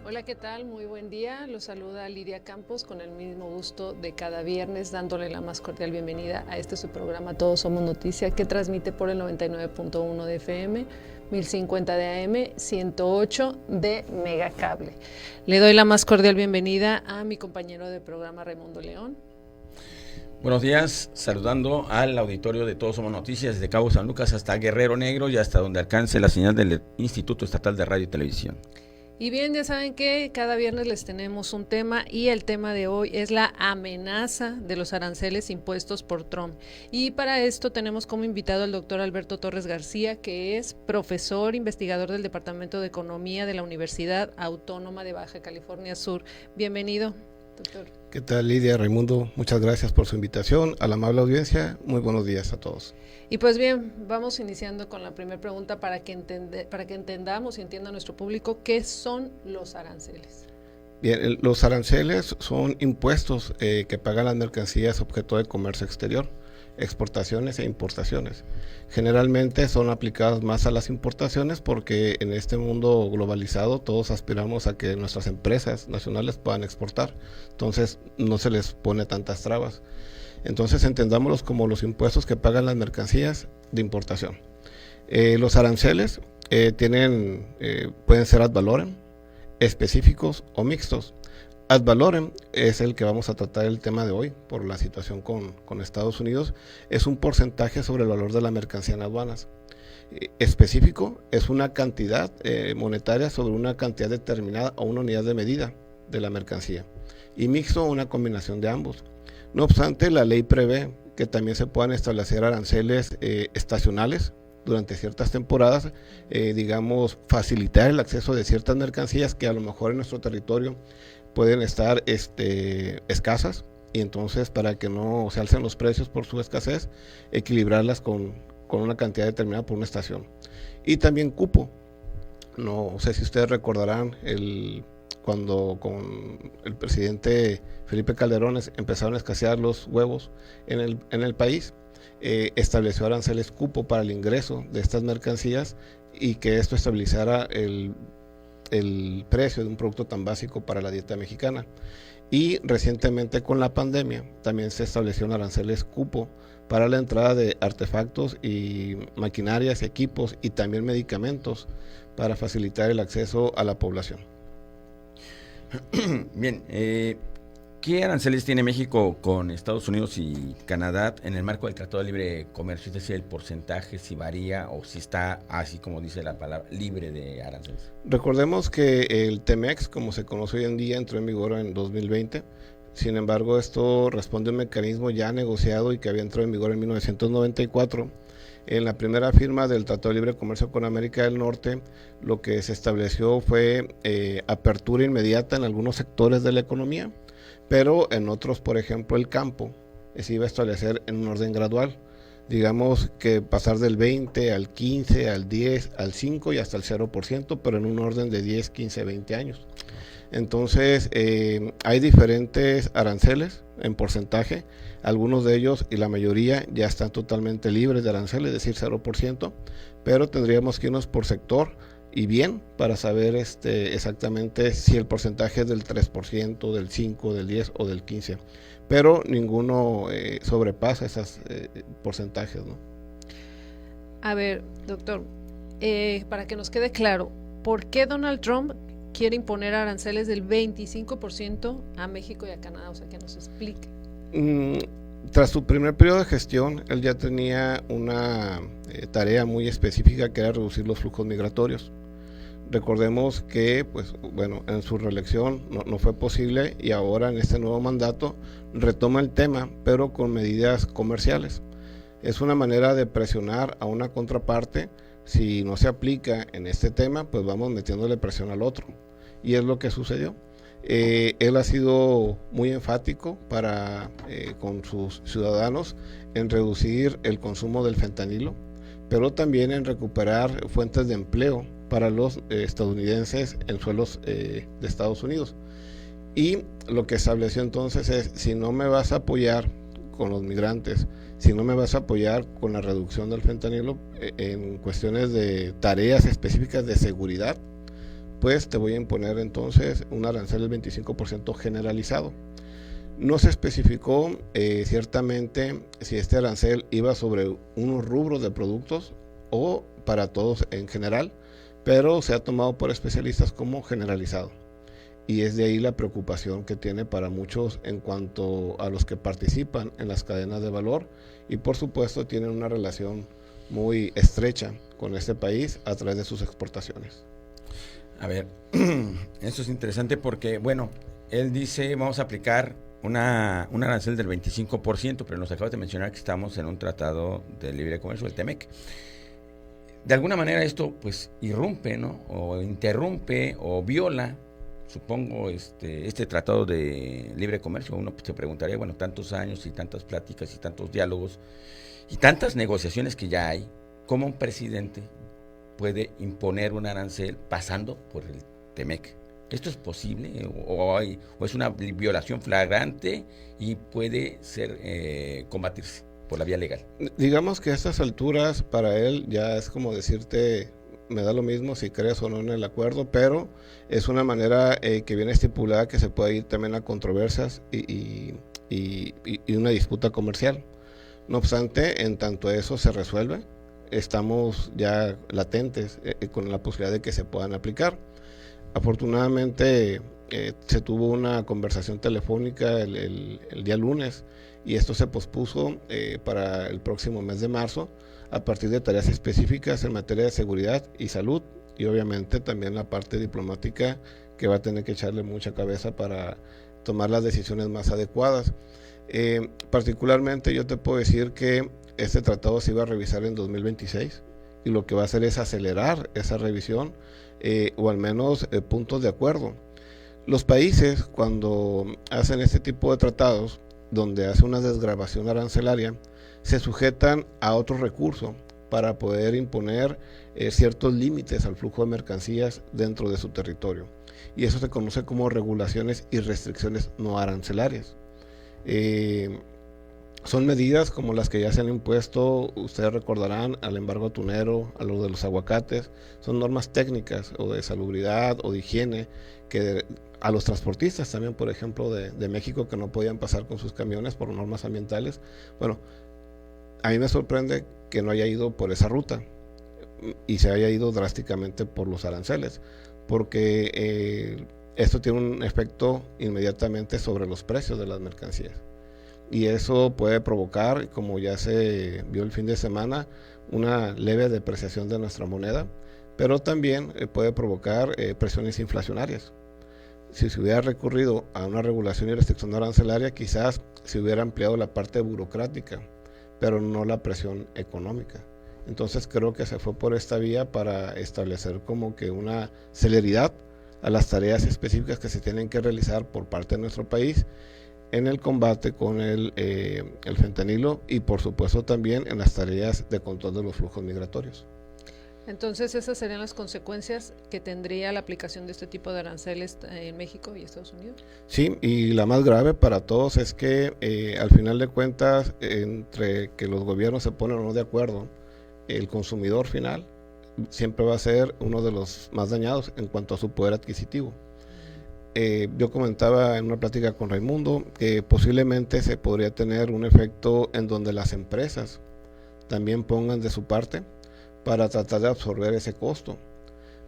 Hola, ¿qué tal? Muy buen día. Los saluda Lidia Campos con el mismo gusto de cada viernes, dándole la más cordial bienvenida a su programa Todos Somos Noticia, que transmite por el 99.1 de FM, 1050 de AM, 108 de Megacable. Le doy la más cordial bienvenida a mi compañero de programa Raimundo León. Buenos días, saludando al auditorio de Todos Somos Noticias, desde Cabo San Lucas hasta Guerrero Negro y hasta donde alcance la señal del Instituto Estatal de Radio y Televisión. Y bien, ya saben que cada viernes les tenemos un tema y el tema de hoy es la amenaza de los aranceles impuestos por Trump. Y para esto tenemos como invitado al doctor Alberto Torres García, que es profesor investigador del Departamento de Economía de la Universidad Autónoma de Baja California Sur. Bienvenido, doctor. ¿Qué tal, Lidia, Raimundo? Muchas gracias por su invitación. A la amable audiencia, muy buenos días a todos. Y pues bien, vamos iniciando con la primera pregunta para que entendamos y entienda nuestro público qué son los aranceles. Bien, los aranceles son impuestos que pagan las mercancías objeto de comercio exterior, exportaciones e importaciones. Generalmente son aplicadas más a las importaciones porque en este mundo globalizado todos aspiramos a que nuestras empresas nacionales puedan exportar, entonces no se les pone tantas trabas. Entonces entendámoslos como los impuestos que pagan las mercancías de importación. Los aranceles pueden ser ad valorem, específicos o mixtos. Ad valorem es el que vamos a tratar el tema de hoy por la situación con Estados Unidos. Es un porcentaje sobre el valor de la mercancía en aduanas. Específico es una cantidad monetaria sobre una cantidad determinada o una unidad de medida de la mercancía. Y mixto, una combinación de ambos. No obstante, la ley prevé que también se puedan establecer aranceles estacionales durante ciertas temporadas, facilitar el acceso de ciertas mercancías que a lo mejor en nuestro territorio pueden estar escasas, y entonces para que no se alcen los precios por su escasez, equilibrarlas con una cantidad determinada por una estación. Y también cupo. No sé si ustedes recordarán cuando con el presidente Felipe Calderón empezaron a escasear los huevos en el país, estableció aranceles cupo para el ingreso de estas mercancías y que esto estabilizara el precio de un producto tan básico para la dieta mexicana. Y recientemente con la pandemia también se establecieron aranceles cupo para la entrada de artefactos y maquinarias, equipos y también medicamentos para facilitar el acceso a la población. Bien, ¿qué aranceles tiene México con Estados Unidos y Canadá en el marco del Tratado de Libre Comercio? Es decir, el porcentaje, si varía o si está, así como dice la palabra, libre de aranceles. Recordemos que el TEMEX, como se conoce hoy en día, entró en vigor en 2020. Sin embargo, esto responde a un mecanismo ya negociado y que había entrado en vigor en 1994. En la primera firma del Tratado de Libre Comercio con América del Norte, lo que se estableció fue apertura inmediata en algunos sectores de la economía, pero en otros, por ejemplo, el campo, se iba a establecer en un orden gradual. Digamos que pasar del 20 al 15, al 10, al 5 y hasta el 0%, pero en un orden de 10, 15, 20 años. Entonces, hay diferentes aranceles en porcentaje. Algunos de ellos y la mayoría ya están totalmente libres de aranceles, es decir, 0%, pero tendríamos que irnos por sector y bien para saber exactamente si el porcentaje es del 3%, del 5%, del 10% o del 15%, pero ninguno sobrepasa esos porcentajes, ¿no? A ver, doctor, para que nos quede claro, ¿por qué Donald Trump quiere imponer aranceles del 25% a México y a Canadá? O sea, que nos explique. Tras su primer periodo de gestión, él ya tenía una tarea muy específica, que era reducir los flujos migratorios. Recordemos que, en su reelección no fue posible, y ahora en este nuevo mandato retoma el tema, pero con medidas comerciales. Es una manera de presionar a una contraparte. Si no se aplica en este tema, pues vamos metiéndole presión al otro, y es lo que sucedió. Él ha sido muy enfático con sus ciudadanos en reducir el consumo del fentanilo, pero también en recuperar fuentes de empleo para los estadounidenses en suelos de Estados Unidos. Y lo que estableció entonces es: si no me vas a apoyar con los migrantes, si no me vas a apoyar con la reducción del fentanilo en cuestiones de tareas específicas de seguridad, pues te voy a imponer entonces un arancel del 25% generalizado. No se especificó ciertamente si este arancel iba sobre unos rubros de productos o para todos en general, pero se ha tomado por especialistas como generalizado. Y es de ahí la preocupación que tiene para muchos en cuanto a los que participan en las cadenas de valor y por supuesto tienen una relación muy estrecha con este país a través de sus exportaciones. A ver, eso es interesante porque, bueno, él dice, vamos a aplicar un arancel del 25%, pero nos acabas de mencionar que estamos en un tratado de libre comercio, el TEMEC. De alguna manera esto, pues, irrumpe, ¿no? O interrumpe o viola, supongo, este tratado de libre comercio. Uno se preguntaría, bueno, tantos años y tantas pláticas y tantos diálogos y tantas negociaciones que ya hay, ¿cómo un presidente puede imponer un arancel pasando por el TEMEC? ¿Esto es posible o es una violación flagrante y puede ser combatirse por la vía legal? Digamos que a estas alturas para él ya es como decirte, me da lo mismo si crees o no en el acuerdo, pero es una manera que viene estipulada que se puede ir también a controversias y una disputa comercial. No obstante, en tanto eso se resuelve, estamos ya latentes con la posibilidad de que se puedan aplicar. Afortunadamente se tuvo una conversación telefónica el día lunes y esto se pospuso para el próximo mes de marzo a partir de tareas específicas en materia de seguridad y salud y obviamente también la parte diplomática que va a tener que echarle mucha cabeza para tomar las decisiones más adecuadas. Particularmente yo te puedo decir que este tratado se iba a revisar en 2026 y lo que va a hacer es acelerar esa revisión o al menos puntos de acuerdo. Los países cuando hacen este tipo de tratados donde hace una desgravación arancelaria se sujetan a otro recurso para poder imponer ciertos límites al flujo de mercancías dentro de su territorio y eso se conoce como regulaciones y restricciones no arancelarias. Son medidas como las que ya se han impuesto, ustedes recordarán, al embargo atunero, a lo de los aguacates, son normas técnicas o de salubridad o de higiene que a los transportistas también, por ejemplo, de México que no podían pasar con sus camiones por normas ambientales. Bueno, a mí me sorprende que no haya ido por esa ruta y se haya ido drásticamente por los aranceles, porque esto tiene un efecto inmediatamente sobre los precios de las mercancías. Y eso puede provocar, como ya se vio el fin de semana, una leve depreciación de nuestra moneda, pero también puede provocar presiones inflacionarias. Si se hubiera recurrido a una regulación y restricción arancelaria, quizás se hubiera ampliado la parte burocrática, pero no la presión económica. Entonces creo que se fue por esta vía para establecer como que una celeridad a las tareas específicas que se tienen que realizar por parte de nuestro país en el combate con el fentanilo y por supuesto también en las tareas de control de los flujos migratorios. Entonces esas serían las consecuencias que tendría la aplicación de este tipo de aranceles en México y Estados Unidos. Sí, y la más grave para todos es que al final de cuentas, entre que los gobiernos se ponen o no de acuerdo, el consumidor final siempre va a ser uno de los más dañados en cuanto a su poder adquisitivo. Yo comentaba en una plática con Raimundo que posiblemente se podría tener un efecto en donde las empresas también pongan de su parte para tratar de absorber ese costo,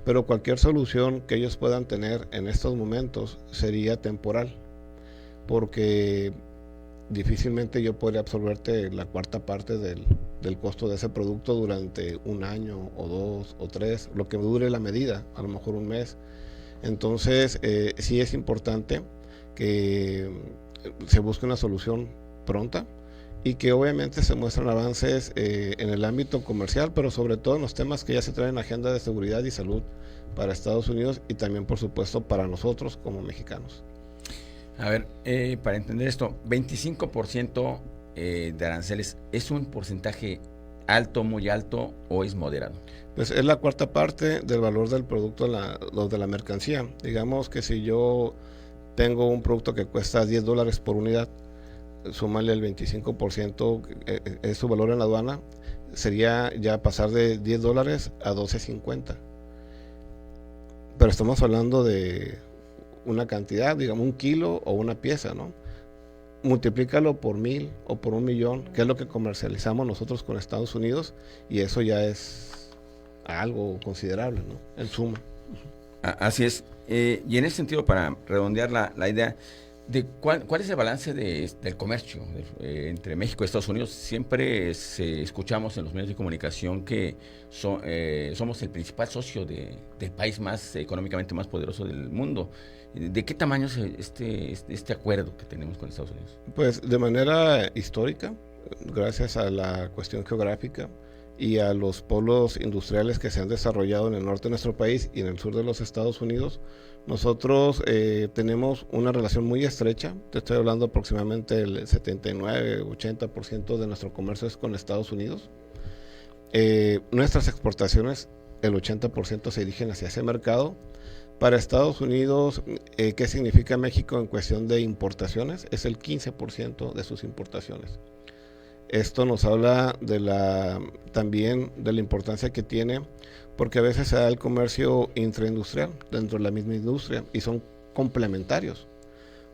pero cualquier solución que ellos puedan tener en estos momentos sería temporal, porque difícilmente yo podría absorberte la cuarta parte del costo de ese producto durante un año o 2 o 3, lo que dure la medida, a lo mejor un mes. Entonces sí es importante que se busque una solución pronta y que obviamente se muestran avances en el ámbito comercial, pero sobre todo en los temas que ya se traen en la agenda de seguridad y salud para Estados Unidos y también por supuesto para nosotros como mexicanos. A ver, para entender esto, 25% de aranceles, ¿es un porcentaje alto, muy alto o es moderado? Pues es la cuarta parte del valor del producto de la mercancía. Digamos que si yo tengo un producto que cuesta $10 por unidad, súmale el 25%, es su valor en la aduana, sería ya pasar de $10 a $12.50. pero estamos hablando de una cantidad, digamos 1 kilo o una pieza, ¿no? Multiplícalo por 1000 o por 1,000,000, que es lo que comercializamos nosotros con Estados Unidos, y eso ya es algo considerable, ¿no? En suma. Así es. Y en ese sentido, para redondear la idea, de cuál es el balance del comercio entre México y Estados Unidos. Siempre escuchamos en los medios de comunicación que somos el principal socio del país más económicamente más poderoso del mundo. ¿De qué tamaño es este acuerdo que tenemos con Estados Unidos? Pues de manera histórica, gracias a la cuestión geográfica y a los polos industriales que se han desarrollado en el norte de nuestro país y en el sur de los Estados Unidos, nosotros tenemos una relación muy estrecha. Te estoy hablando aproximadamente el 79-80% de nuestro comercio es con Estados Unidos. Nuestras exportaciones, el 80% se dirigen hacia ese mercado. Para Estados Unidos, ¿qué significa México en cuestión de importaciones? Es el 15% de sus importaciones. Esto nos habla también de la importancia que tiene, porque a veces se da el comercio intraindustrial dentro de la misma industria y son complementarios.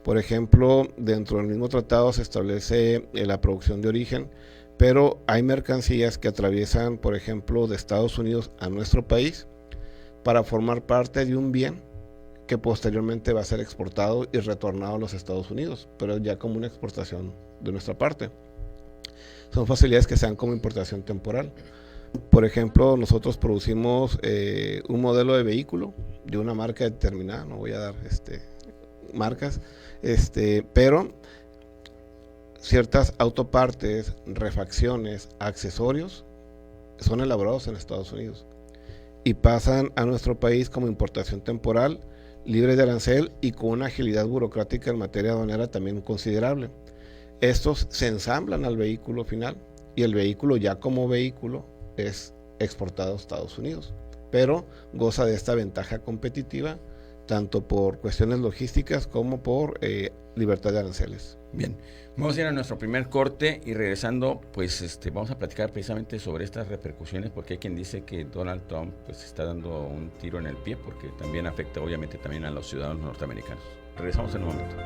Por ejemplo, dentro del mismo tratado se establece la producción de origen, pero hay mercancías que atraviesan, por ejemplo, de Estados Unidos a nuestro país para formar parte de un bien que posteriormente va a ser exportado y retornado a los Estados Unidos, pero ya como una exportación de nuestra parte. Son facilidades que se dan como importación temporal. Por ejemplo, nosotros producimos un modelo de vehículo de una marca determinada, no voy a dar marcas, pero ciertas autopartes, refacciones, accesorios son elaborados en Estados Unidos y pasan a nuestro país como importación temporal, libre de arancel y con una agilidad burocrática en materia aduanera también considerable. Estos se ensamblan al vehículo final y el vehículo ya como vehículo es exportado a Estados Unidos, pero goza de esta ventaja competitiva tanto por cuestiones logísticas como por libertad de aranceles. Bien, vamos a ir a nuestro primer corte y regresando, pues vamos a platicar precisamente sobre estas repercusiones, porque hay quien dice que Donald Trump pues está dando un tiro en el pie, porque también afecta obviamente también a los ciudadanos norteamericanos. Regresamos en un momento.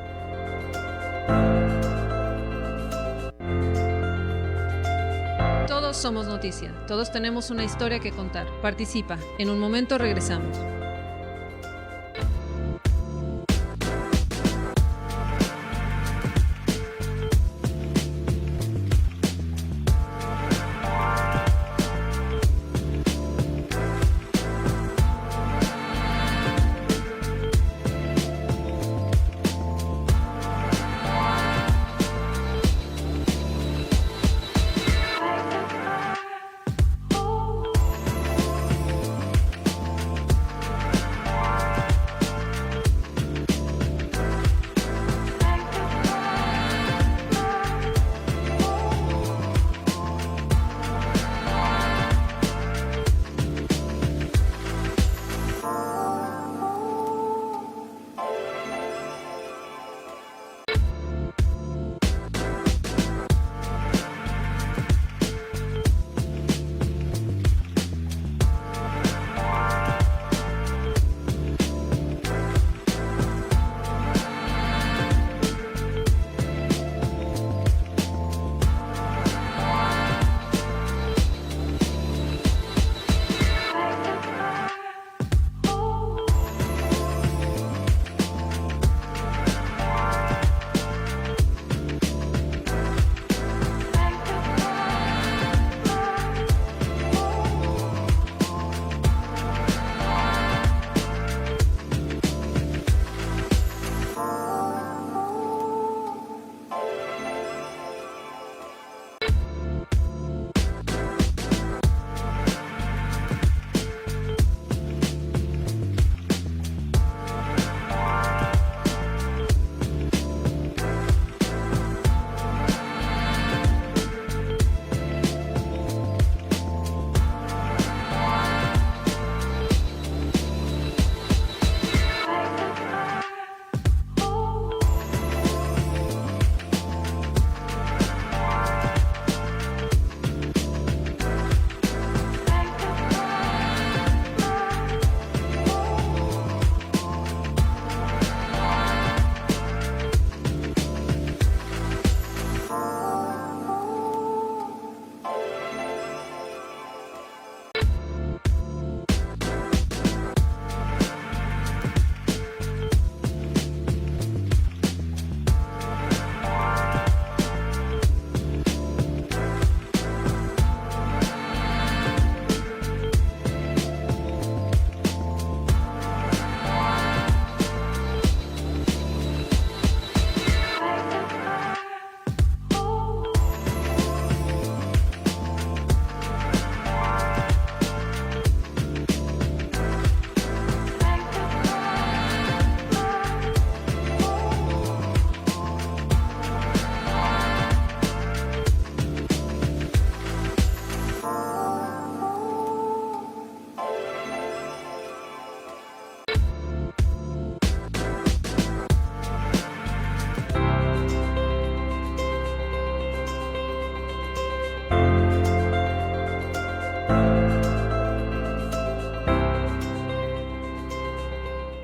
Todos somos noticia, todos tenemos una historia que contar. Participa, en un momento regresamos.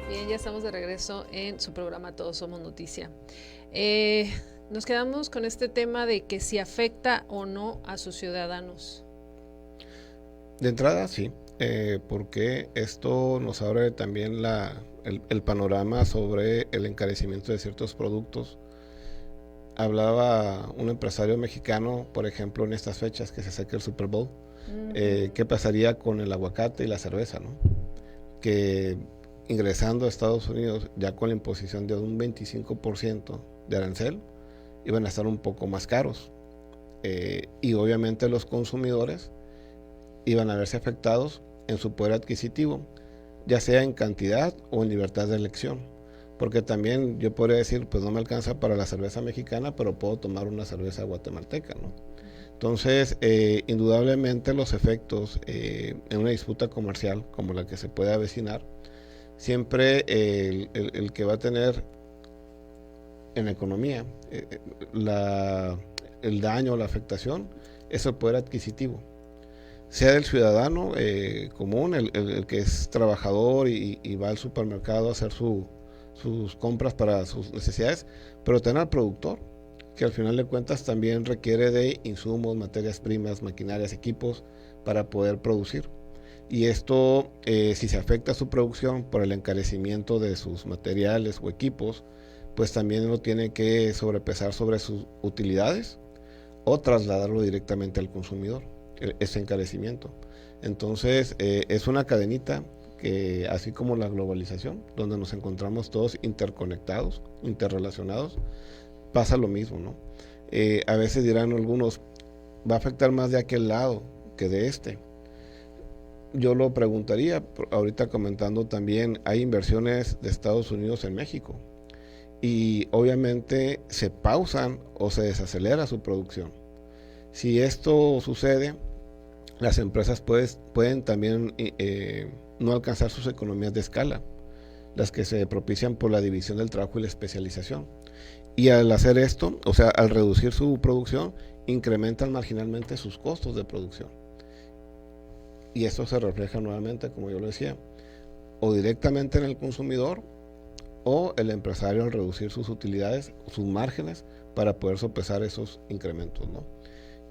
Bien, ya estamos de regreso en su programa Todos Somos Noticia. Nos quedamos con este tema de que si afecta o no a sus ciudadanos. De entrada, sí, porque esto nos abre también el panorama sobre el encarecimiento de ciertos productos. Hablaba un empresario mexicano, por ejemplo, en estas fechas que se acerca el Super Bowl, ¿qué pasaría con el aguacate y la cerveza, ¿no? Que ingresando a Estados Unidos ya con la imposición de un 25% de arancel, iban a estar un poco más caros. Y obviamente los consumidores iban a verse afectados en su poder adquisitivo, ya sea en cantidad o en libertad de elección. Porque también yo podría decir, pues no me alcanza para la cerveza mexicana, pero puedo tomar una cerveza guatemalteca, ¿no? Entonces, indudablemente los efectos en una disputa comercial como la que se puede avecinar, siempre el que va a tener en la economía el daño o la afectación es el poder adquisitivo, sea del ciudadano común, el que es trabajador y va al supermercado a hacer sus compras para sus necesidades, pero también al productor, que al final de cuentas también requiere de insumos, materias primas, maquinarias, equipos para poder producir. Y esto, si se afecta a su producción por el encarecimiento de sus materiales o equipos, pues también lo tiene que sobrepesar sobre sus utilidades o trasladarlo directamente al consumidor, ese encarecimiento. Entonces, es una cadenita que, así como la globalización, donde nos encontramos todos interconectados, interrelacionados, pasa lo mismo, ¿no? A veces dirán algunos, va a afectar más de aquel lado que de este. Yo lo preguntaría, ahorita comentando también, hay inversiones de Estados Unidos en México y obviamente se pausan o se desacelera su producción. Si esto sucede, las empresas pueden también no alcanzar sus economías de escala, las que se propician por la división del trabajo y la especialización. Y al hacer esto, o sea, al reducir su producción, incrementan marginalmente sus costos de producción. Y esto se refleja nuevamente, como yo lo decía, o directamente en el consumidor o el empresario al reducir sus utilidades, sus márgenes, para poder sopesar esos incrementos, ¿no?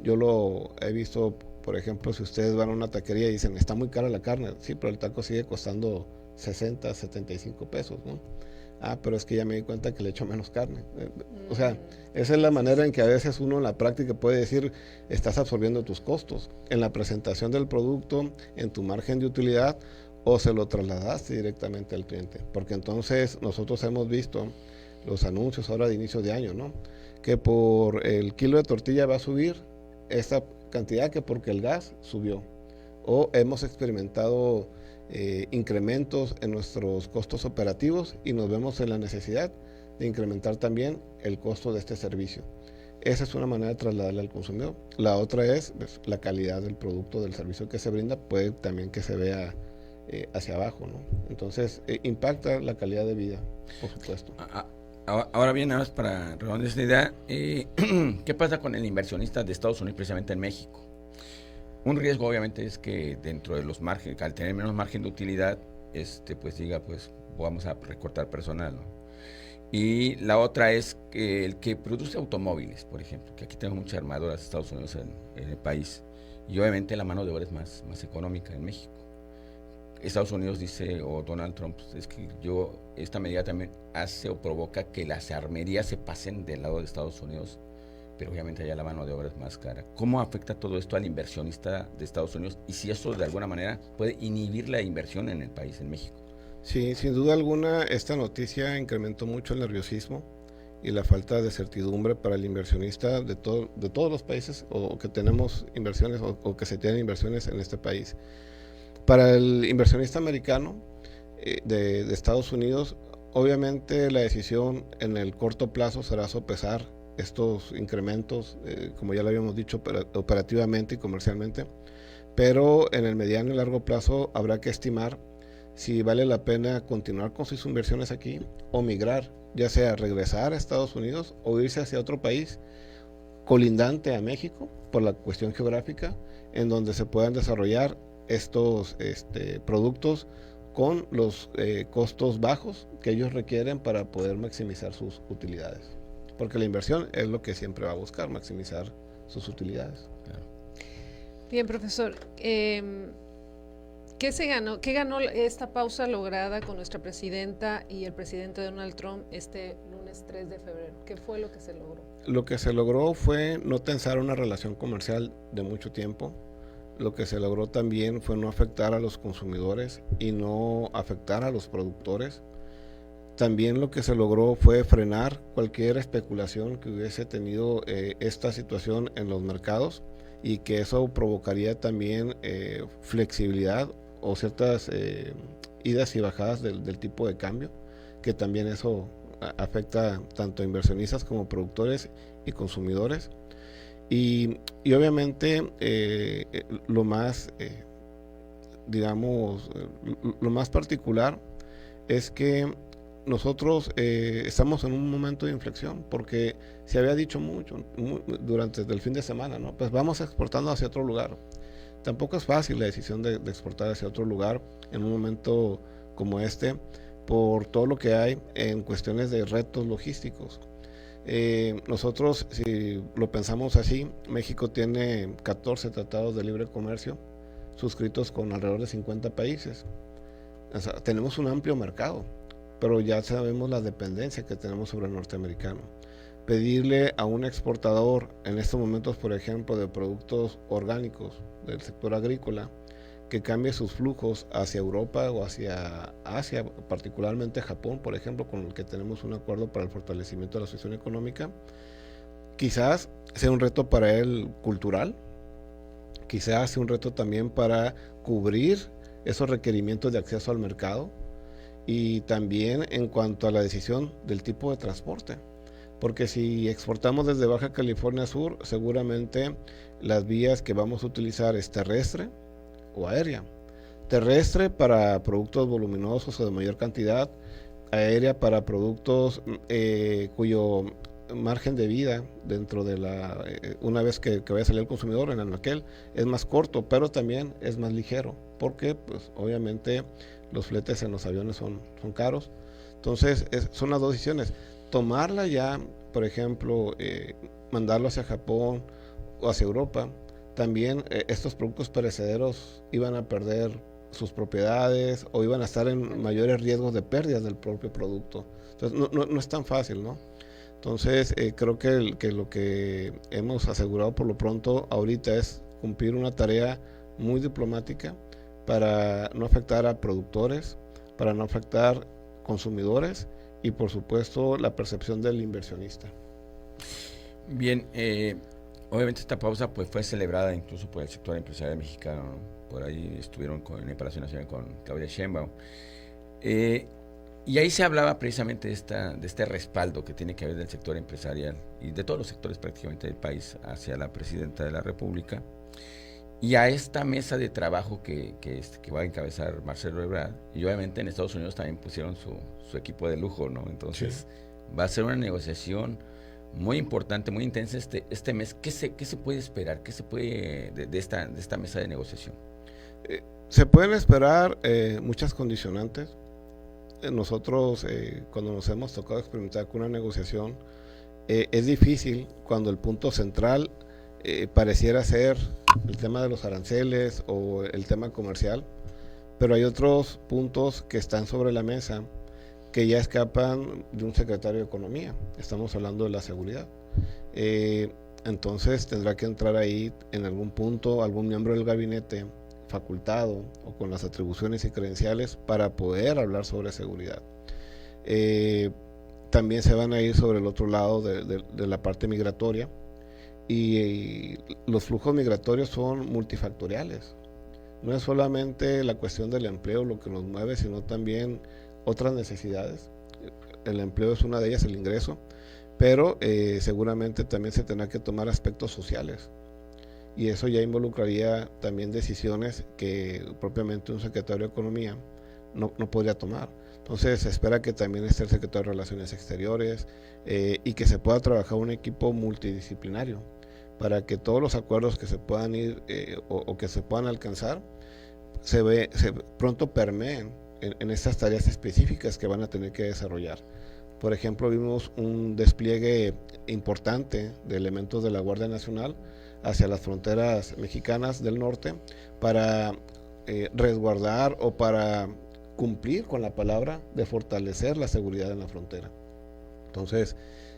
Yo lo he visto, por ejemplo, si ustedes van a una taquería y dicen, está muy cara la carne, sí, pero el taco sigue costando 60, 75 pesos, ¿no? Ah, pero es que ya me di cuenta que le echo menos carne. O sea, esa es la manera en que a veces uno en la práctica puede decir, estás absorbiendo tus costos en la presentación del producto, en tu margen de utilidad, o se lo trasladaste directamente al cliente. Porque entonces nosotros hemos visto los anuncios ahora de inicio de año, ¿no? Que por el kilo de tortilla va a subir esta cantidad, que porque el gas subió. O hemos experimentado incrementos en nuestros costos operativos y nos vemos en la necesidad de incrementar también el costo de este servicio. Esa es una manera de trasladarle al consumidor. La otra es pues, la calidad del producto, del servicio que se brinda, puede también que se vea hacia abajo, ¿no? Entonces impacta la calidad de vida, por supuesto. Ahora bien, nada más para redondear esta idea, ¿qué pasa con el inversionista de Estados Unidos precisamente en México? Un riesgo obviamente es que dentro de los márgenes, al tener menos margen de utilidad, pues diga, pues vamos a recortar personal, ¿no? Y la otra es que el que produce automóviles, por ejemplo, que aquí tenemos muchas armadoras de Estados Unidos en el país, y obviamente la mano de obra es más económica en México. Estados Unidos dice, o Donald Trump, es que esta medida también hace o provoca que las armerías se pasen del lado de Estados Unidos, pero obviamente allá la mano de obra es más cara. ¿Cómo afecta todo esto al inversionista de Estados Unidos y si eso de alguna manera puede inhibir la inversión en el país, en México? Sí, sin duda alguna esta noticia incrementó mucho el nerviosismo y la falta de certidumbre para el inversionista de todos los países o que tenemos inversiones o que se tienen inversiones en este país. Para el inversionista americano de Estados Unidos, obviamente la decisión en el corto plazo será sopesar estos incrementos, como ya lo habíamos dicho, operativamente y comercialmente, pero en el mediano y largo plazo habrá que estimar si vale la pena continuar con sus inversiones aquí o migrar, ya sea regresar a Estados Unidos o irse hacia otro país colindante a México por la cuestión geográfica, en donde se puedan desarrollar estos productos con los costos bajos que ellos requieren para poder maximizar sus utilidades. Porque la inversión es lo que siempre va a buscar, maximizar sus utilidades. Claro. Bien, profesor, ¿qué se ganó? ¿Qué ganó esta pausa lograda con nuestra presidenta y el presidente Donald Trump este lunes 3 de febrero? ¿Qué fue lo que se logró? Lo que se logró fue no tensar una relación comercial de mucho tiempo. Lo que se logró también fue no afectar a los consumidores y no afectar a los productores. También lo que se logró fue frenar cualquier especulación que hubiese tenido esta situación en los mercados, y que eso provocaría también flexibilidad o ciertas idas y bajadas del tipo de cambio, que también eso afecta tanto a inversionistas como productores y consumidores. Y obviamente lo más, lo más particular es que nosotros estamos en un momento de inflexión, porque se había dicho mucho durante el fin de semana, ¿no? Pues vamos exportando hacia otro lugar. Tampoco es fácil la decisión de exportar hacia otro lugar en un momento como este, por todo lo que hay en cuestiones de retos logísticos. Nosotros, si lo pensamos así, México tiene 14 tratados de libre comercio suscritos con alrededor de 50 países. O sea, tenemos un amplio mercado, pero ya sabemos la dependencia que tenemos sobre el norteamericano. Pedirle a un exportador en estos momentos, por ejemplo, de productos orgánicos del sector agrícola, que cambie sus flujos hacia Europa o hacia Asia, particularmente Japón, por ejemplo, con el que tenemos un acuerdo para el fortalecimiento de la asociación económica, quizás sea un reto para él cultural, quizás sea un reto también para cubrir esos requerimientos de acceso al mercado, y también en cuanto a la decisión del tipo de transporte, porque si exportamos desde Baja California Sur, seguramente las vías que vamos a utilizar es terrestre o aérea. Terrestre para productos voluminosos o de mayor cantidad, aérea para productos cuyo margen de vida dentro de una vez que vaya a salir el consumidor en el anaquel es más corto, pero también es más ligero, porque pues obviamente los fletes en los aviones son caros. Entonces son las dos decisiones: tomarla ya, por ejemplo, mandarlo hacia Japón o hacia Europa. También estos productos perecederos iban a perder sus propiedades o iban a estar en mayores riesgos de pérdidas del propio producto. Entonces no es tan fácil, ¿no? Entonces creo que lo que hemos asegurado por lo pronto ahorita es cumplir una tarea muy diplomática para no afectar a productores, para no afectar consumidores y por supuesto la percepción del inversionista. Bien, obviamente esta pausa pues fue celebrada incluso por el sector empresarial mexicano, ¿no? Por ahí estuvieron en el Palacio Nacional con Claudia Sheinbaum. Y ahí se hablaba precisamente de este respaldo que tiene que haber del sector empresarial y de todos los sectores prácticamente del país hacia la presidenta de la República y a esta mesa de trabajo que va a encabezar Marcelo Ebrard. Y obviamente en Estados Unidos también pusieron su equipo de lujo, ¿no? Entonces sí, va a ser una negociación muy importante, muy intensa este mes. ¿Qué se puede esperar? ¿Qué se puede de esta mesa de negociación? Se pueden esperar muchas condicionantes. Nosotros cuando nos hemos tocado experimentar con una negociación, es difícil cuando el punto central pareciera ser el tema de los aranceles o el tema comercial, pero hay otros puntos que están sobre la mesa que ya escapan de un secretario de Economía. Estamos hablando de la seguridad. Entonces tendrá que entrar ahí en algún punto algún miembro del gabinete facultado o con las atribuciones y credenciales para poder hablar sobre seguridad. También se van a ir sobre el otro lado de la parte migratoria, y los flujos migratorios son multifactoriales. No es solamente la cuestión del empleo lo que nos mueve, sino también otras necesidades. El empleo es una de ellas, el ingreso, pero seguramente también se tendrá que tomar aspectos sociales, y eso ya involucraría también decisiones que propiamente un secretario de Economía no podría tomar. Entonces se espera que también esté el secretario de Relaciones Exteriores y que se pueda trabajar un equipo multidisciplinario para que todos los acuerdos que se puedan ir o que se puedan alcanzar pronto permeen en estas tareas específicas que van a tener que desarrollar. Por ejemplo, vimos un despliegue importante de elementos de la Guardia Nacional hacia las fronteras mexicanas del norte para resguardar o para cumplir con la palabra de fortalecer la seguridad en la frontera. Entonces,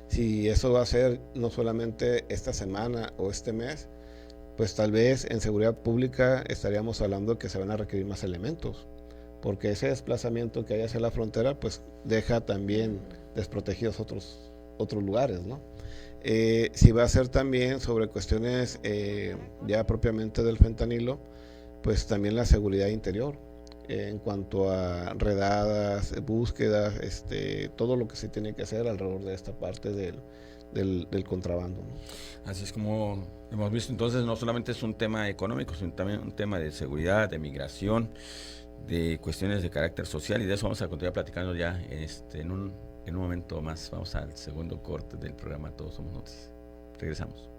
si eso va a ser no solamente esta semana o este mes, pues tal vez en seguridad pública estaríamos hablando que se van a requerir más elementos, porque ese desplazamiento que hay hacia la frontera pues deja también desprotegidos otros lugares, ¿no? Si va a ser también sobre cuestiones ya propiamente del fentanilo, pues también la seguridad interior, en cuanto a redadas, búsquedas, todo lo que se tiene que hacer alrededor de esta parte del contrabando, ¿no? Así es como hemos visto, entonces no solamente es un tema económico, sino también un tema de seguridad, de migración, de cuestiones de carácter social, y de eso vamos a continuar platicando ya en un momento más. Vamos al segundo corte del programa Todos Somos Noticias. Regresamos.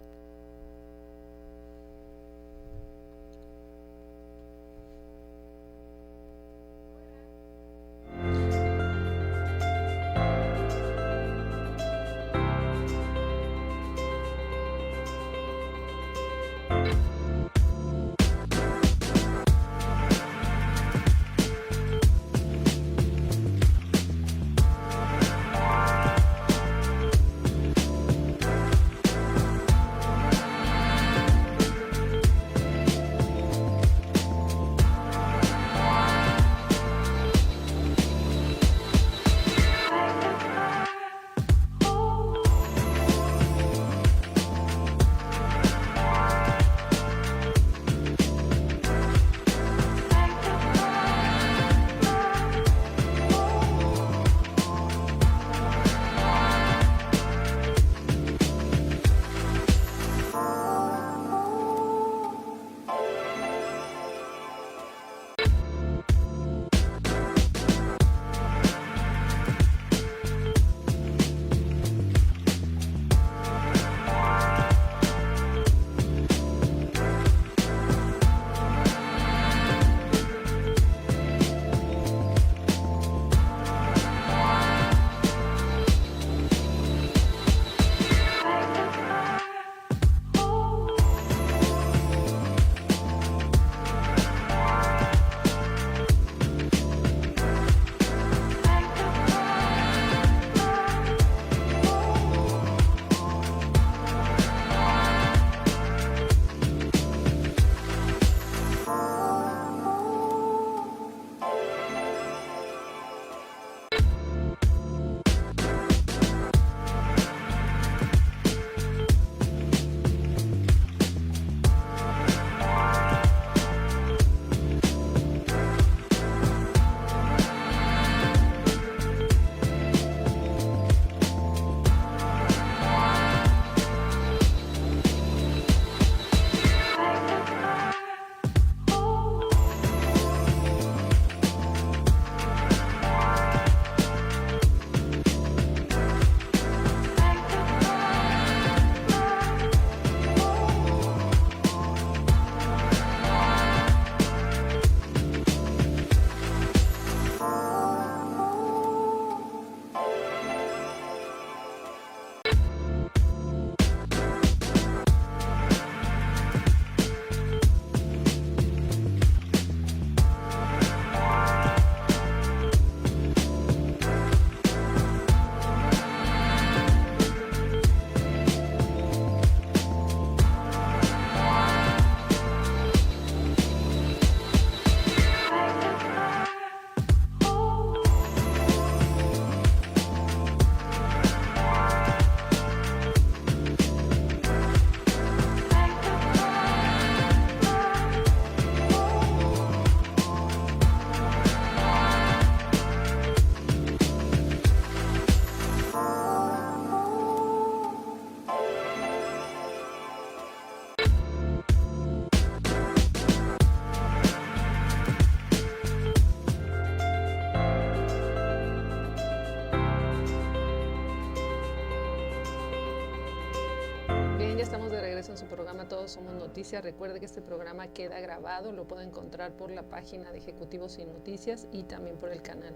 regreso en su programa Todos Somos Noticias. Recuerde que este programa queda grabado, lo puede encontrar por la página de Ejecutivos Sin Noticias y también por el canal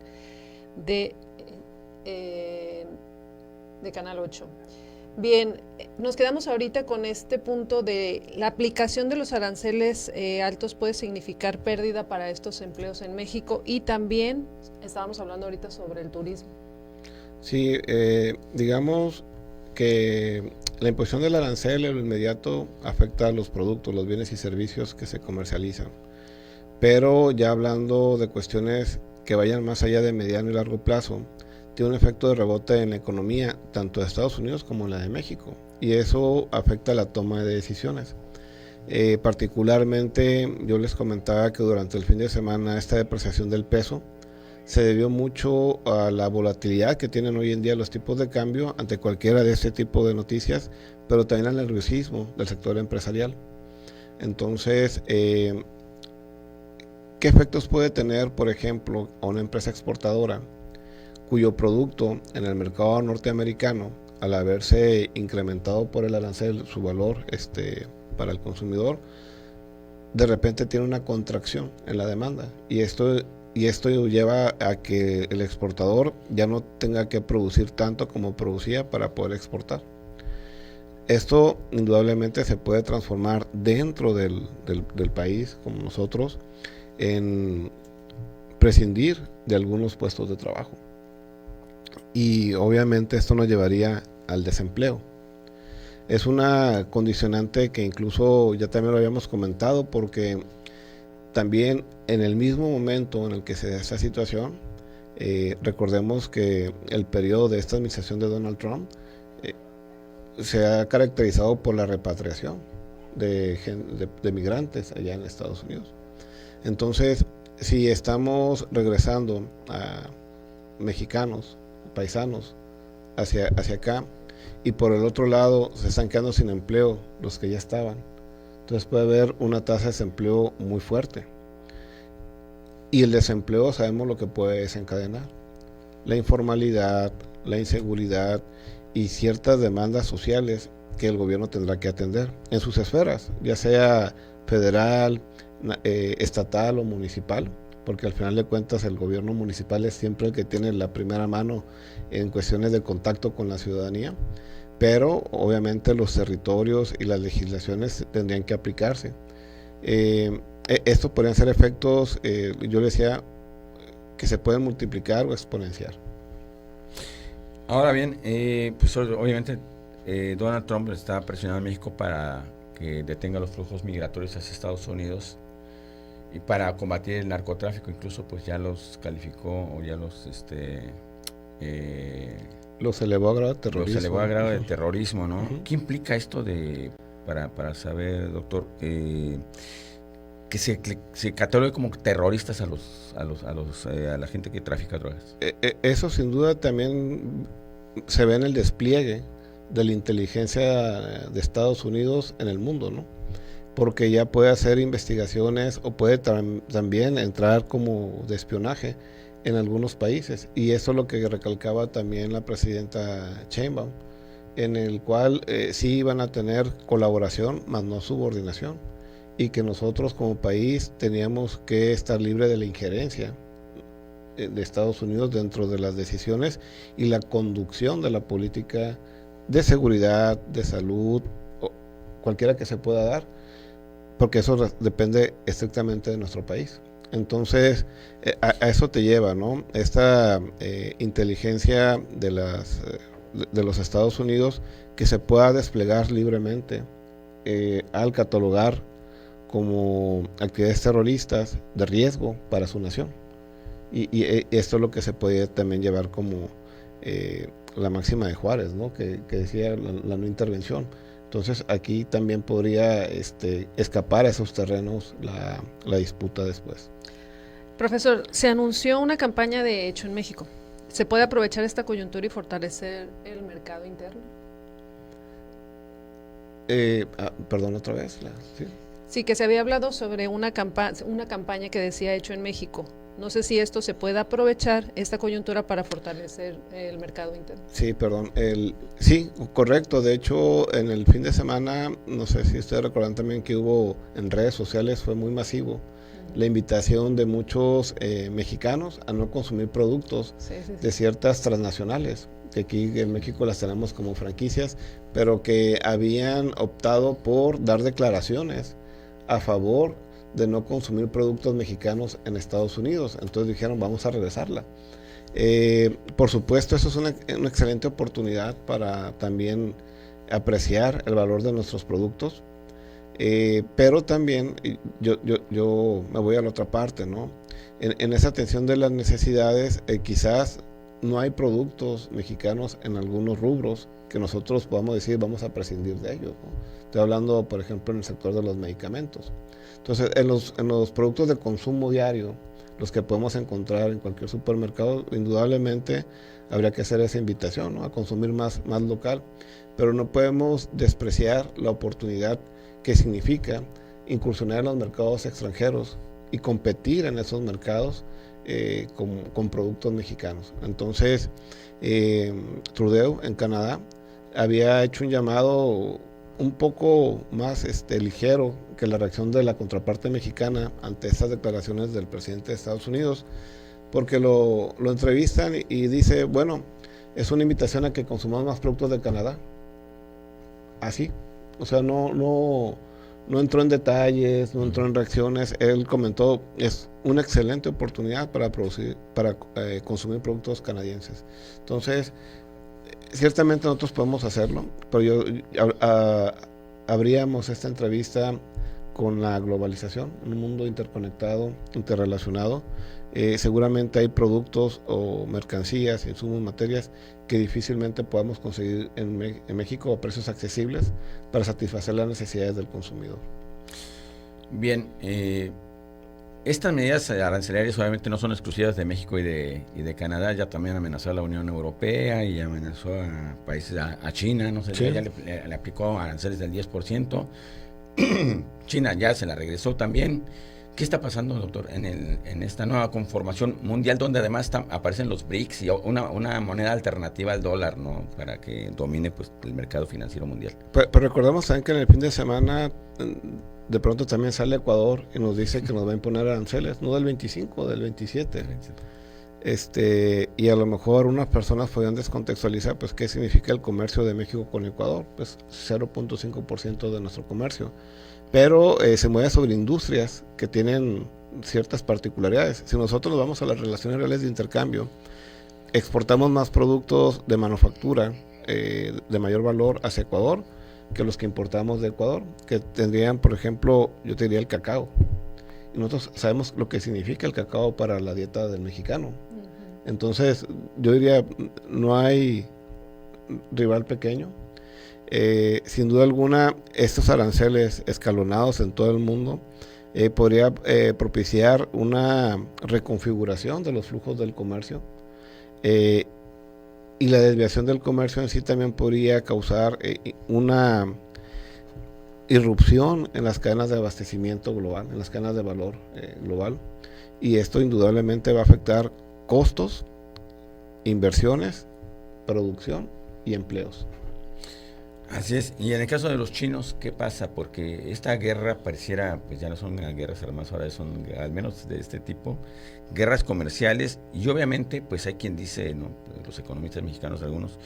de Canal 8. Bien, nos quedamos ahorita con este punto de la aplicación de los aranceles altos puede significar pérdida para estos empleos en México, y también estábamos hablando ahorita sobre el turismo. Sí, digamos que la imposición del arancel en lo inmediato afecta a los productos, los bienes y servicios que se comercializan, pero ya hablando de cuestiones que vayan más allá de mediano y largo plazo, tiene un efecto de rebote en la economía, tanto de Estados Unidos como en la de México, y eso afecta la toma de decisiones. Particularmente, yo les comentaba que durante el fin de semana esta depreciación del peso se debió mucho a la volatilidad que tienen hoy en día los tipos de cambio ante cualquiera de este tipo de noticias, pero también al nerviosismo del sector empresarial. Entonces, ¿qué efectos puede tener, por ejemplo, a una empresa exportadora cuyo producto en el mercado norteamericano, al haberse incrementado por el arancel su valor para el consumidor, de repente tiene una contracción en la demanda, y esto lleva a que el exportador ya no tenga que producir tanto como producía para poder exportar? Esto indudablemente se puede transformar dentro del país, como nosotros, en prescindir de algunos puestos de trabajo. Y obviamente esto nos llevaría al desempleo. Es una condicionante que incluso ya también lo habíamos comentado, porque también en el mismo momento en el que se da esta situación, recordemos que el periodo de esta administración de Donald Trump se ha caracterizado por la repatriación de migrantes allá en Estados Unidos. Entonces, si estamos regresando a mexicanos, paisanos, hacia acá, y por el otro lado se están quedando sin empleo los que ya estaban, entonces puede haber una tasa de desempleo muy fuerte. Y el desempleo sabemos lo que puede desencadenar: la informalidad, la inseguridad y ciertas demandas sociales que el gobierno tendrá que atender en sus esferas, ya sea federal, estatal o municipal, porque al final de cuentas el gobierno municipal es siempre el que tiene la primera mano en cuestiones de contacto con la ciudadanía, pero obviamente los territorios y las legislaciones tendrían que aplicarse. Estos podrían ser efectos, yo decía, que se pueden multiplicar o exponenciar. Ahora bien, pues obviamente Donald Trump está presionando a México para que detenga los flujos migratorios hacia Estados Unidos y para combatir el narcotráfico. Incluso pues ya los calificó o ya los elevó a grado de terrorismo. Los elevó a grado de terrorismo, ¿no? ¿Qué implica esto para saber, doctor, que se catalogue como terroristas a la gente que trafica drogas? Eso sin duda también se ve en el despliegue de la inteligencia de Estados Unidos en el mundo, ¿no? Porque ya puede hacer investigaciones o puede también entrar como de espionaje en algunos países, y eso es lo que recalcaba también la presidenta Sheinbaum, en el cual sí iban a tener colaboración, más no subordinación, y que nosotros como país teníamos que estar libre de la injerencia de Estados Unidos dentro de las decisiones y la conducción de la política de seguridad, de salud, o cualquiera que se pueda dar, porque eso depende estrictamente de nuestro país. Entonces, a eso te lleva, ¿no? Esta inteligencia de los Estados Unidos, que se pueda desplegar libremente al catalogar como actividades terroristas de riesgo para su nación. Y esto es lo que se puede también llevar como la máxima de Juárez, ¿no? Que decía la no intervención. Entonces aquí también podría escapar a esos terrenos la disputa después. Profesor, se anunció una campaña de hecho en México. ¿Se puede aprovechar esta coyuntura y fortalecer el mercado interno? Perdón, otra vez. ¿sí? Sí, que se había hablado sobre una campaña que decía hecho en México. No sé si esto se puede aprovechar, esta coyuntura, para fortalecer el mercado interno. Sí, perdón. Sí, correcto. De hecho, en el fin de semana, no sé si ustedes recuerdan también que hubo en redes sociales, fue muy masivo, la invitación de muchos mexicanos a no consumir productos de ciertas transnacionales, que aquí en México las tenemos como franquicias, pero que habían optado por dar declaraciones a favor de no consumir productos mexicanos en Estados Unidos. Entonces dijeron, vamos a regresarla. Por supuesto, eso es una excelente oportunidad para también apreciar el valor de nuestros productos, pero también yo me voy a la otra parte, ¿no? En esa atención de las necesidades, quizás no hay productos mexicanos en algunos rubros que nosotros podamos decir vamos a prescindir de ellos, ¿no? Estoy hablando, por ejemplo, en el sector de los medicamentos. Entonces, en los productos de consumo diario, los que podemos encontrar en cualquier supermercado, indudablemente habría que hacer esa invitación, ¿no?, a consumir más local, pero no podemos despreciar la oportunidad que significa incursionar en los mercados extranjeros y competir en esos mercados con productos mexicanos. Entonces, Trudeau en Canadá había hecho un llamado un poco más ligero que la reacción de la contraparte mexicana ante estas declaraciones del presidente de Estados Unidos, porque lo entrevistan y dice, bueno, es una invitación a que consumamos más productos de Canadá. Así, o sea, no entró en detalles, no entró en reacciones. Él comentó, es una excelente oportunidad para consumir productos canadienses. Entonces, ciertamente nosotros podemos hacerlo, pero abríamos esta entrevista con la globalización, un mundo interconectado, interrelacionado. Seguramente hay productos o mercancías, insumos, materias que difícilmente podamos conseguir en México a precios accesibles para satisfacer las necesidades del consumidor. Bien, estas medidas arancelarias obviamente no son exclusivas de México y de Canadá, ya también amenazó a la Unión Europea y amenazó a países, a China, no sé, sí. Ya le aplicó aranceles del 10%, China ya se la regresó también. ¿Qué está pasando, doctor, en esta nueva conformación mundial donde además aparecen los BRICS y una moneda alternativa al dólar, ¿no?, para que domine pues el mercado financiero mundial? Pero recordemos también que en el fin de semana de pronto también sale Ecuador y nos dice que nos va a imponer aranceles, no del 25, del 27. Y a lo mejor unas personas podrían descontextualizar pues qué significa el comercio de México con Ecuador, pues 0.5% de nuestro comercio. Pero se mueve sobre industrias que tienen ciertas particularidades. Si nosotros nos vamos a las relaciones reales de intercambio, exportamos más productos de manufactura de mayor valor hacia Ecuador que los que importamos de Ecuador, que tendrían, por ejemplo, yo te diría el cacao. Y nosotros sabemos lo que significa el cacao para la dieta del mexicano. Entonces, yo diría, no hay rival pequeño. Sin duda alguna, estos aranceles escalonados en todo el mundo podría propiciar una reconfiguración de los flujos del comercio, y la desviación del comercio en sí también podría causar una irrupción en las cadenas de abastecimiento global, en las cadenas de valor global, y esto indudablemente va a afectar costos, inversiones, producción y empleos. Así es. Y en el caso de los chinos, ¿qué pasa? Porque esta guerra pareciera, pues ya no son guerras armadas, ahora son, al menos de este tipo, guerras comerciales, y obviamente pues hay quien dice, ¿no?, los economistas mexicanos algunos,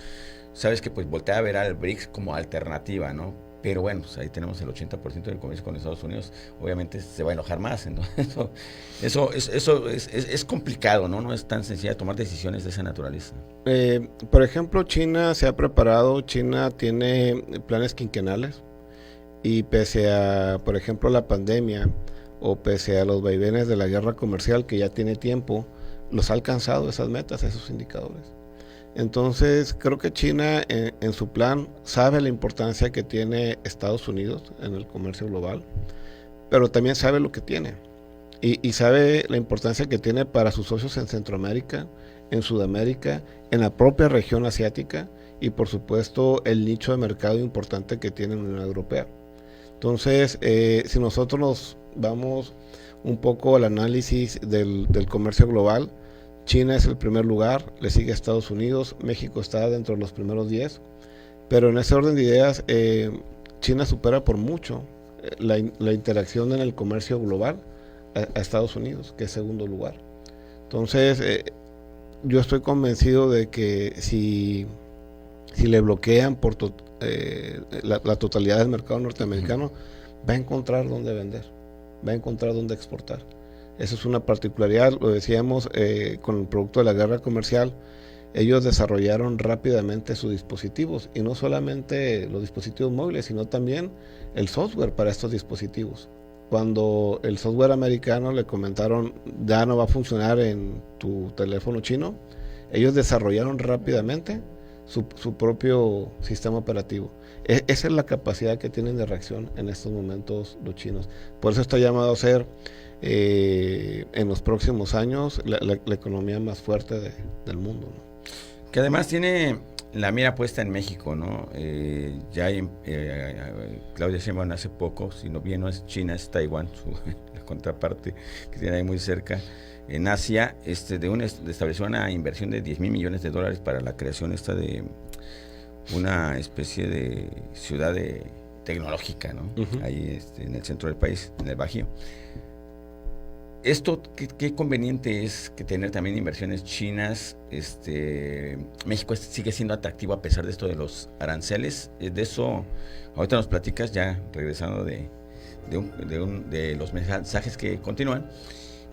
sabes que pues voltea a ver al BRICS como alternativa, ¿no? Pero bueno, pues ahí tenemos el 80% del comercio con Estados Unidos, obviamente se va a enojar más, entonces eso es complicado, ¿no? No es tan sencillo tomar decisiones de esa naturaleza. Por ejemplo, China se ha preparado, China tiene planes quinquenales, y pese a, por ejemplo, la pandemia, o pese a los vaivenes de la guerra comercial que ya tiene tiempo, los ha alcanzado esas metas, esos indicadores. Entonces, creo que China en su plan sabe la importancia que tiene Estados Unidos en el comercio global, pero también sabe lo que tiene, y sabe la importancia que tiene para sus socios en Centroamérica, en Sudamérica, en la propia región asiática, y por supuesto el nicho de mercado importante que tiene la Unión Europea. Entonces, si nosotros nos vamos un poco el análisis del comercio global, China es el primer lugar, le sigue Estados Unidos, México está dentro de los primeros 10, pero en ese orden de ideas, China supera por mucho la interacción en el comercio global a Estados Unidos, que es segundo lugar. Entonces, yo estoy convencido de que si le bloquean por la totalidad del mercado norteamericano, va a encontrar dónde vender, va a encontrar dónde exportar. Eso es una particularidad, lo decíamos con el producto de la guerra comercial. Ellos desarrollaron rápidamente sus dispositivos, y no solamente los dispositivos móviles, sino también el software para estos dispositivos. Cuando el software americano le comentaron ya no va a funcionar en tu teléfono chino, ellos desarrollaron rápidamente su propio sistema operativo. Esa es la capacidad que tienen de reacción en estos momentos los chinos. Por eso está llamado a ser en los próximos años la economía más fuerte del mundo, ¿no? Que además tiene la mira puesta en México, ¿no? Ya Claudia Sheinbaum hace poco, si no bien no es China, es Taiwán, la contraparte que tiene ahí muy cerca, en Asia, estableció una inversión de $10,000 millones para la creación de una especie de ciudad tecnológica, ¿no? Uh-huh. Ahí en el centro del país, en el Bajío. Esto, ¿qué conveniente es que tener también inversiones chinas? México sigue siendo atractivo a pesar de esto de los aranceles. De eso, ahorita nos platicas, ya regresando de los mensajes que continúan,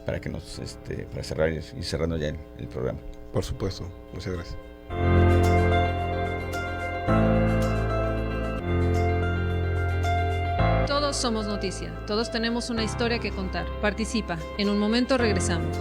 para que para cerrar y cerrando ya el programa. Por supuesto, muchas gracias. Todos somos noticia, todos tenemos una historia que contar. Participa, en un momento regresamos.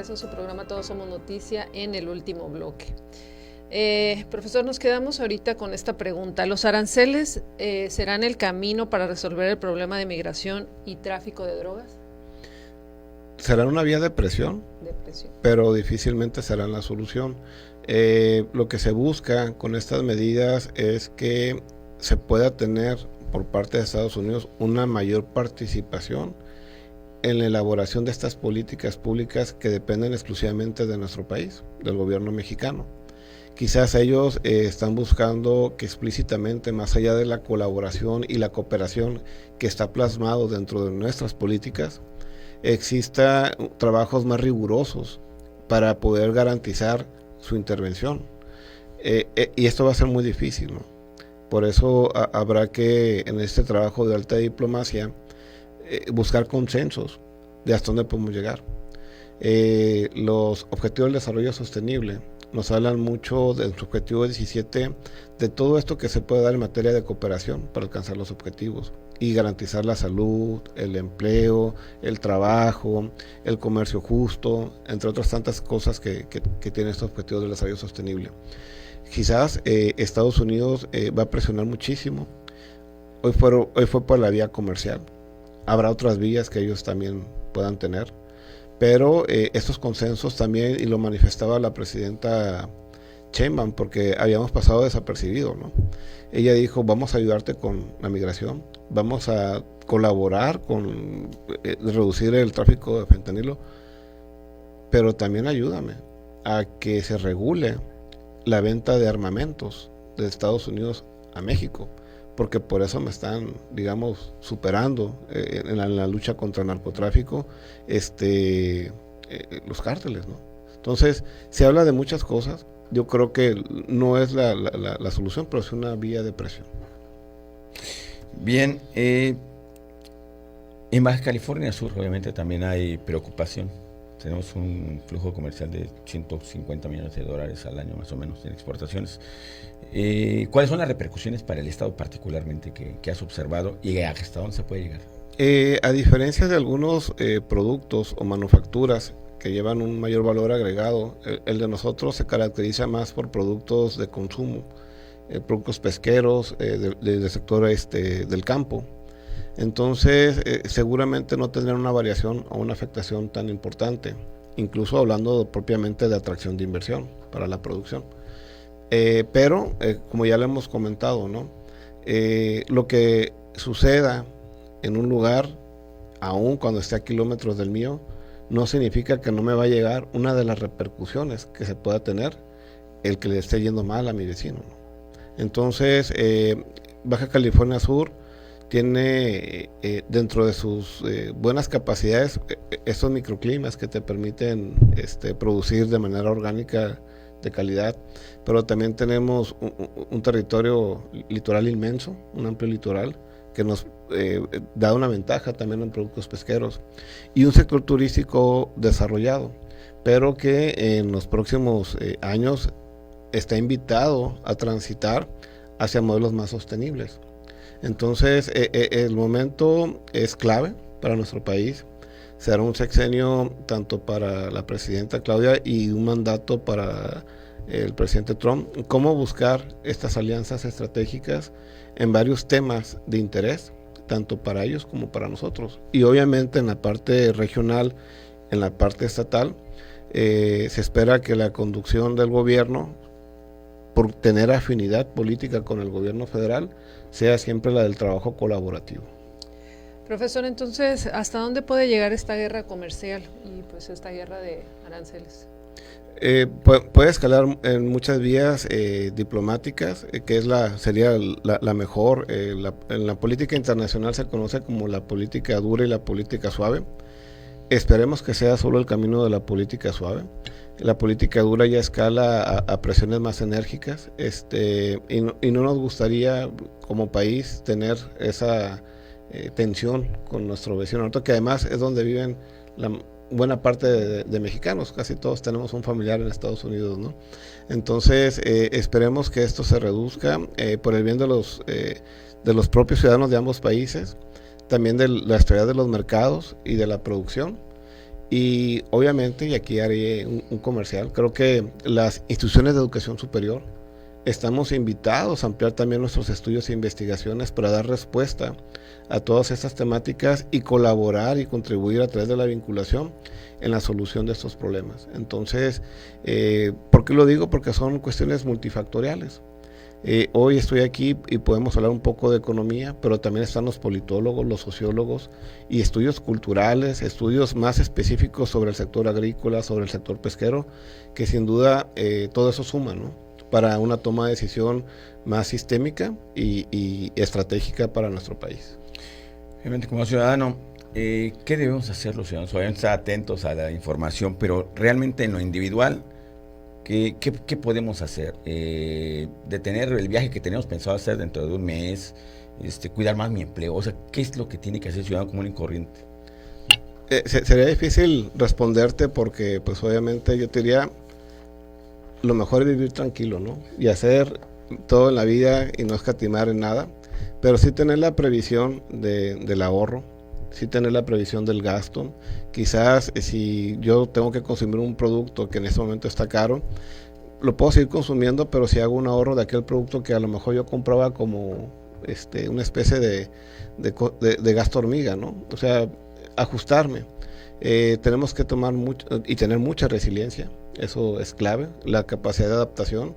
regreso a su programa Todos Somos Noticia en el último bloque. Profesor, nos quedamos ahorita con esta pregunta. ¿Los aranceles serán el camino para resolver el problema de migración y tráfico de drogas? Serán una vía de presión, pero difícilmente serán la solución. Lo que se busca con estas medidas es que se pueda tener por parte de Estados Unidos una mayor participación en la elaboración de estas políticas públicas que dependen exclusivamente de nuestro país, del gobierno mexicano. Quizás ellos están buscando que explícitamente, más allá de la colaboración y la cooperación que está plasmado dentro de nuestras políticas, exista trabajos más rigurosos para poder garantizar su intervención. Y esto va a ser muy difícil, ¿no? Por eso habrá que, en este trabajo de alta diplomacia, buscar consensos de hasta dónde podemos llegar. Los objetivos del desarrollo sostenible nos hablan mucho del objetivo 17, de todo esto que se puede dar en materia de cooperación para alcanzar los objetivos y garantizar la salud, el empleo, el trabajo, el comercio justo, entre otras tantas cosas que tienen estos objetivos del desarrollo sostenible. Quizás Estados Unidos va a presionar muchísimo. Hoy fue por la vía comercial. Habrá otras vías que ellos también puedan tener. Pero estos consensos también, y lo manifestaba la presidenta Sheinbaum, porque habíamos pasado desapercibido, ¿no? Ella dijo, vamos a ayudarte con la migración, vamos a colaborar con reducir el tráfico de fentanilo, pero también ayúdame a que se regule la venta de armamentos de Estados Unidos a México, porque por eso me están, digamos, superando en la lucha contra el narcotráfico los cárteles, ¿no? Entonces, se habla de muchas cosas. Yo creo que no es la solución, pero es una vía de presión. Bien, en Baja California Sur obviamente también hay preocupación. Tenemos un flujo comercial de $150 millones al año más o menos en exportaciones. ¿Cuáles son las repercusiones para el Estado particularmente que has observado y hasta dónde se puede llegar? A diferencia de algunos productos o manufacturas que llevan un mayor valor agregado, el de nosotros se caracteriza más por productos de consumo, productos pesqueros, del sector del campo. Entonces, seguramente no tendrán una variación o una afectación tan importante, incluso hablando propiamente de atracción de inversión para la producción. Pero, como ya lo hemos comentado, ¿no? Lo que suceda en un lugar, aun cuando esté a kilómetros del mío, no significa que no me va a llegar una de las repercusiones que se pueda tener el que le esté yendo mal a mi vecino, ¿no? Entonces, Baja California Sur tiene dentro de sus buenas capacidades estos microclimas que te permiten producir de manera orgánica de calidad, pero también tenemos un territorio litoral inmenso, un amplio litoral que nos da una ventaja también en productos pesqueros y un sector turístico desarrollado, pero que en los próximos años está invitado a transitar hacia modelos más sostenibles. Entonces, el momento es clave para nuestro país. Será un sexenio tanto para la presidenta Claudia y un mandato para el presidente Trump, cómo buscar estas alianzas estratégicas en varios temas de interés, tanto para ellos como para nosotros. Y obviamente en la parte regional, en la parte estatal, se espera que la conducción del gobierno, por tener afinidad política con el gobierno federal, sea siempre la del trabajo colaborativo. Profesor, entonces, ¿hasta dónde puede llegar esta guerra comercial y pues esta guerra de aranceles? Puede escalar en muchas vías diplomáticas, que sería la mejor. En la política internacional se conoce como la política dura y la política suave. Esperemos que sea solo el camino de la política suave. La política dura ya escala a presiones más enérgicas, y no nos gustaría como país tener esa tensión con nuestro vecino, que además es donde viven la buena parte de mexicanos, casi todos tenemos un familiar en Estados Unidos, ¿no? Entonces, esperemos que esto se reduzca por el bien de los propios ciudadanos de ambos países, también de la estabilidad de los mercados y de la producción, Y obviamente, y aquí haré un comercial, creo que las instituciones de educación superior estamos invitados a ampliar también nuestros estudios e investigaciones para dar respuesta a todas estas temáticas y colaborar y contribuir a través de la vinculación en la solución de estos problemas. Entonces, ¿por qué lo digo? Porque son cuestiones multifactoriales. Hoy estoy aquí y podemos hablar un poco de economía, pero también están los politólogos, los sociólogos y estudios culturales, estudios más específicos sobre el sector agrícola, sobre el sector pesquero, que sin duda todo eso suma, ¿no?, para una toma de decisión más sistémica y estratégica para nuestro país. Obviamente, como ciudadano, ¿qué debemos hacer los ciudadanos? Obviamente estar atentos a la información, pero realmente en lo individual, ¿qué podemos hacer? Detener el viaje que tenemos pensado hacer dentro de un mes, cuidar más mi empleo. O sea, ¿qué es lo que tiene que hacer el ciudadano común y corriente? Sería difícil responderte porque, pues obviamente yo te diría, lo mejor es vivir tranquilo, ¿no? Y hacer todo en la vida y no escatimar en nada, pero sí tener la previsión del ahorro, sí tener la previsión del gasto. Quizás si yo tengo que consumir un producto que en este momento está caro, lo puedo seguir consumiendo, pero si hago un ahorro de aquel producto que a lo mejor yo compraba como una especie de gasto hormiga, ¿no? O sea, ajustarme. Tenemos que tomar mucho y tener mucha resiliencia, eso es clave, la capacidad de adaptación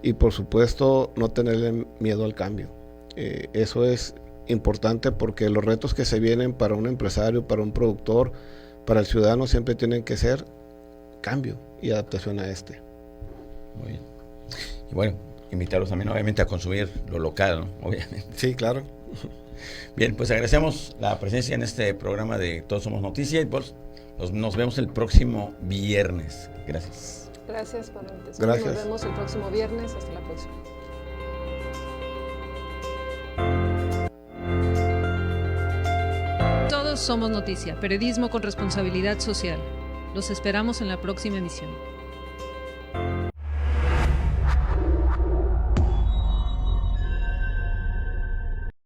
y por supuesto no tenerle miedo al cambio. Eso es importante porque los retos que se vienen para un empresario, para un productor, para el ciudadano siempre tienen que ser cambio y adaptación a Muy bien. Y bueno, invitarlos también obviamente a consumir lo local, ¿no? Obviamente. Sí, claro. Bien, pues agradecemos la presencia en este programa de Todos Somos Noticia y pues nos vemos el próximo viernes. Gracias. Gracias por la invitación. Gracias. Nos vemos el próximo viernes. Hasta la próxima. Todos somos noticia, periodismo con responsabilidad social. Los esperamos en la próxima emisión.